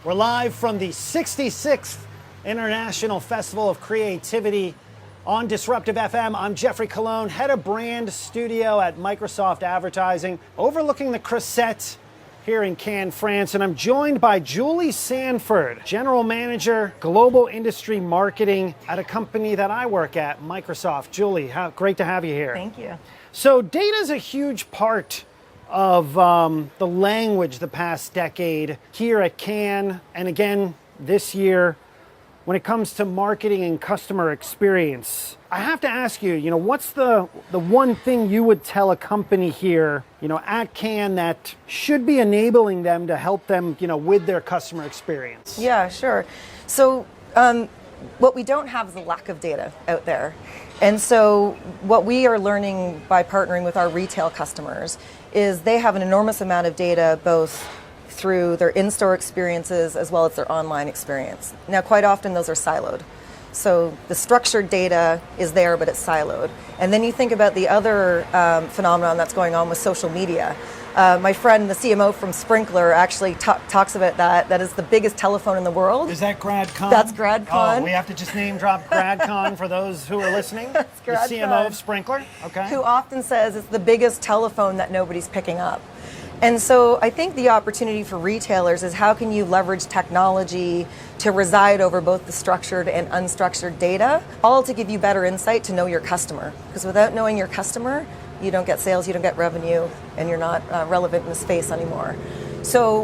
We're live from the 66th International Festival of Creativity on Disruptive FM. I'm Jeffrey Colon, head of brand studio at Microsoft Advertising, overlooking the Creuset here in Cannes, France. And I'm joined by Julie Sanford, General Manager, Global Industry Marketing at a company that I work at, Microsoft. Julie, great to have you here. Thank you. So data is a huge part of the language the past decade here at Cannes, and again this year when it comes to marketing and customer experience. I have to ask you, what's the one thing you would tell a company here, at Cannes that should be enabling them to help them, with their customer experience? Yeah, sure. So what we don't have is a lack of data out there. And so what we are learning by partnering with our retail customers is they have an enormous amount of data, both through their in-store experiences as well as their online experience. Now, quite often those are siloed. So the structured data is there, but it's siloed. And then you think about the other phenomenon that's going on with social media. My friend, the CMO from Sprinkler, actually talks about that. That is the biggest telephone in the world. Is that GradCon? That's GradCon. Oh, we have to just name drop GradCon for those who are listening. That's GradCon. The CMO of Sprinkler. Okay. Who often says it's the biggest telephone that nobody's picking up. And so I think the opportunity for retailers is how can you leverage technology to reside over both the structured and unstructured data, all to give you better insight to know your customer. Because without knowing your customer, you don't get sales, you don't get revenue, and you're not relevant in the space anymore. So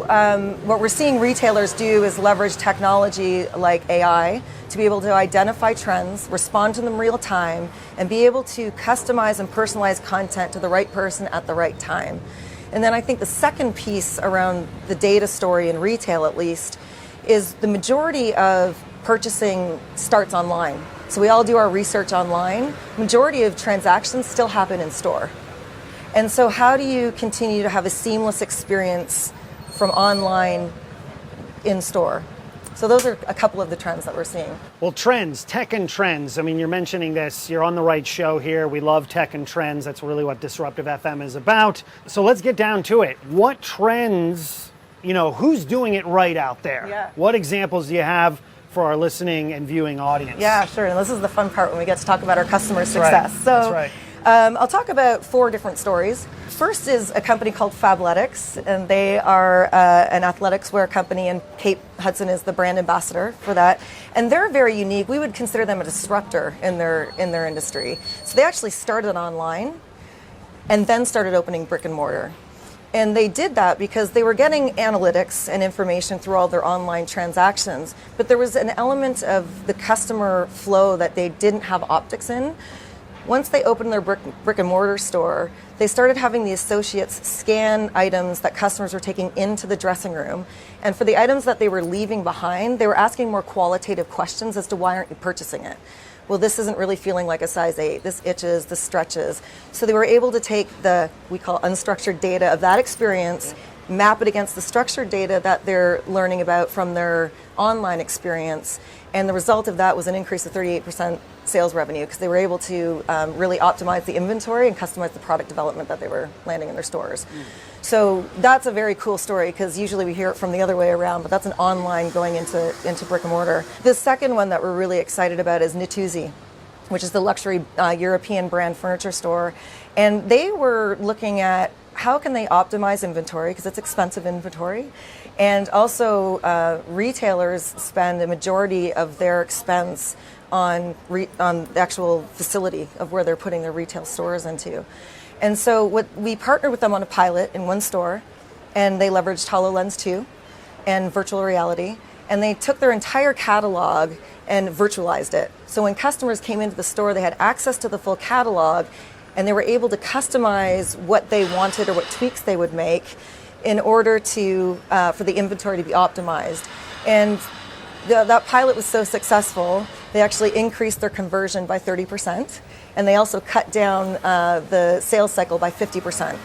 what we're seeing retailers do is leverage technology like AI to be able to identify trends, respond to them real time, and be able to customize and personalize content to the right person at the right time. And then I think the second piece around the data story in retail, at least, is the majority of purchasing starts online. So we all do our research online. Majority of transactions still happen in store. And so how do you continue to have a seamless experience from online in store? So those are a couple of the trends that we're seeing. Well, trends, tech and trends. I mean, you're mentioning this. You're on the right show here. We love tech and trends. That's really what Disruptive FM is about. So let's get down to it. What trends, who's doing it right out there? Yeah. What examples do you have for our listening and viewing audience? Yeah, sure. And this is the fun part when we get to talk about our customer success. Right. So That's right. I'll talk about 4 different stories. First is a company called Fabletics, and they are an athletics wear company, and Kate Hudson is the brand ambassador for that. And they're very unique. We would consider them a disruptor in their industry. So they actually started online and then started opening brick and mortar. And they did that because they were getting analytics and information through all their online transactions, but there was an element of the customer flow that they didn't have optics in. Once they opened their brick and mortar store, they started having the associates scan items that customers were taking into the dressing room. And for the items that they were leaving behind, they were asking more qualitative questions as to why aren't you purchasing it? Well, this isn't really feeling like a size 8. This itches, this stretches. So they were able to take we call unstructured data of that experience, map it against the structured data that they're learning about from their online experience. And the result of that was an increase of 38% sales revenue because they were able to really optimize the inventory and customize the product development that they were landing in their stores. So that's a very cool story because usually we hear it from the other way around, but that's an online going into brick and mortar. The second one that we're really excited about is Natuzzi, which is the luxury European brand furniture store. And they were looking at how can they optimize inventory because it's expensive inventory. And also retailers spend a majority of their expense on the actual facility of where they're putting their retail stores into. And so we partnered with them on a pilot in one store, and they leveraged HoloLens 2 and virtual reality, and they took their entire catalog and virtualized it. So when customers came into the store, they had access to the full catalog, and they were able to customize what they wanted or what tweaks they would make in order to for the inventory to be optimized. And that pilot was so successful, they actually increased their conversion by 30%, and they also cut down the sales cycle by 50%.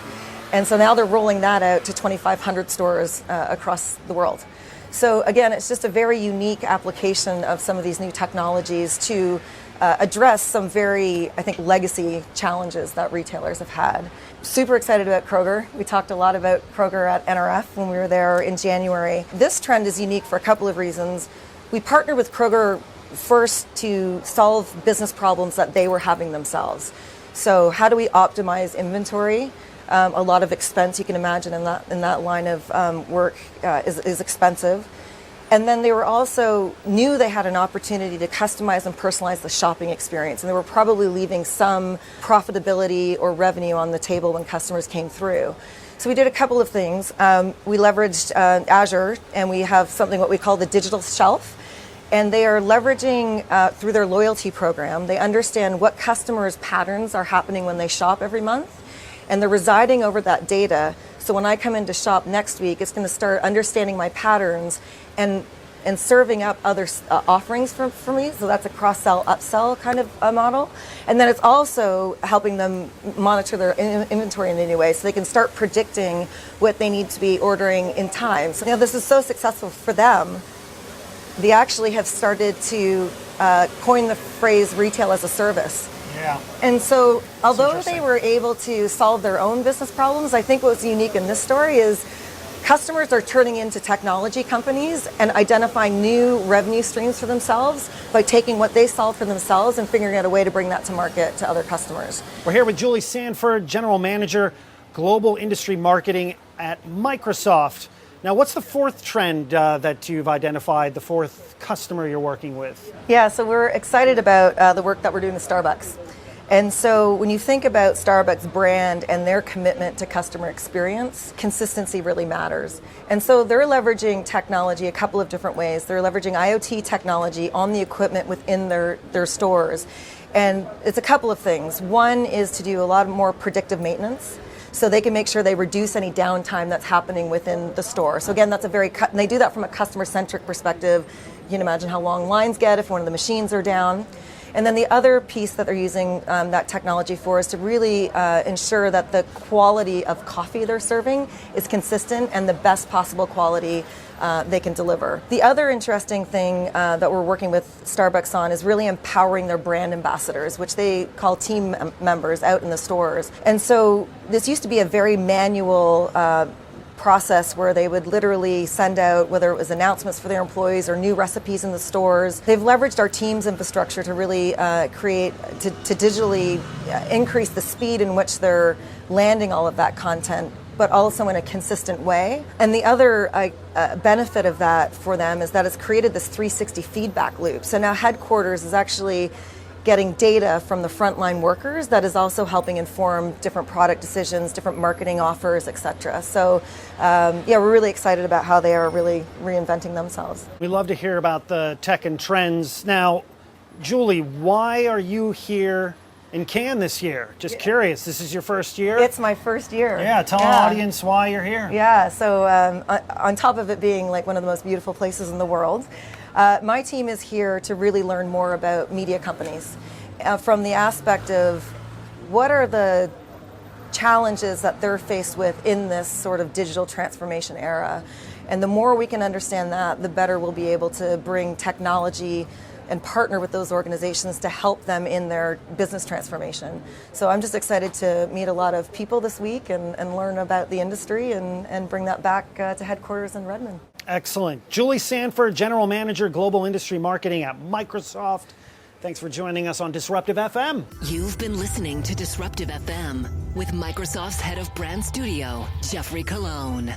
And so now they're rolling that out to 2,500 stores across the world. So again, it's just a very unique application of some of these new technologies to address some very, I think, legacy challenges that retailers have had. Super excited about Kroger. We talked a lot about Kroger at NRF when we were there in January. This trend is unique for a couple of reasons. We partnered with Kroger first to solve business problems that they were having themselves. So how do we optimize inventory? A lot of expense, you can imagine, in that line of work is expensive. And then they were also knew they had an opportunity to customize and personalize the shopping experience. And they were probably leaving some profitability or revenue on the table when customers came through. So we did a couple of things. We leveraged Azure, and we have something what we call the digital shelf. And they are leveraging through their loyalty program. They understand what customers' patterns are happening when they shop every month. And they're residing over that data. So when I come in to shop next week, it's going to start understanding my patterns and serving up other offerings for me. So that's a cross-sell, upsell kind of a model. And then it's also helping them monitor their inventory in a new way so they can start predicting what they need to be ordering in time. So this is so successful for them. They actually have started to coin the phrase retail as a service. Yeah. And so although they were able to solve their own business problems, I think what's unique in this story is customers are turning into technology companies and identifying new revenue streams for themselves by taking what they solve for themselves and figuring out a way to bring that to market to other customers. We're here with Julie Sanford, General Manager, Global Industry Marketing at Microsoft. Now, what's the fourth trend that you've identified, the fourth customer you're working with? Yeah, so we're excited about the work that we're doing with Starbucks. And so when you think about Starbucks brand and their commitment to customer experience, consistency really matters. And so they're leveraging technology a couple of different ways. They're leveraging IoT technology on the equipment within their stores. And it's a couple of things. One is to do a lot more predictive maintenance, so they can make sure they reduce any downtime that's happening within the store. So again, that's and they do that from a customer-centric perspective. You can imagine how long lines get if one of the machines are down. And then the other piece that they're using that technology for is to really ensure that the quality of coffee they're serving is consistent and the best possible quality they can deliver. The other interesting thing that we're working with Starbucks on is really empowering their brand ambassadors, which they call team members out in the stores. And so this used to be a very manual process where they would literally send out, whether it was announcements for their employees or new recipes in the stores. They've leveraged our team's infrastructure to really to digitally increase the speed in which they're landing all of that content, but also in a consistent way. And the other benefit of that for them is that it's created this 360 feedback loop. So now headquarters is actually getting data from the frontline workers that is also helping inform different product decisions, different marketing offers, et cetera. So we're really excited about how they are really reinventing themselves. We love to hear about the tech and trends. Now, Julie, why are you here in Cannes this year? Just curious, this is your first year? It's my first year. Yeah, tell our audience why you're here. Yeah, so on top of it being like one of the most beautiful places in the world, my team is here to really learn more about media companies from the aspect of what are the challenges that they're faced with in this sort of digital transformation era. And the more we can understand that, the better we'll be able to bring technology and partner with those organizations to help them in their business transformation. So I'm just excited to meet a lot of people this week and learn about the industry and bring that back to headquarters in Redmond. Excellent. Julie Sanford, General Manager, Global Industry Marketing at Microsoft. Thanks for joining us on Disruptive FM. You've been listening to Disruptive FM with Microsoft's Head of Brand Studio, Jeffrey Colon.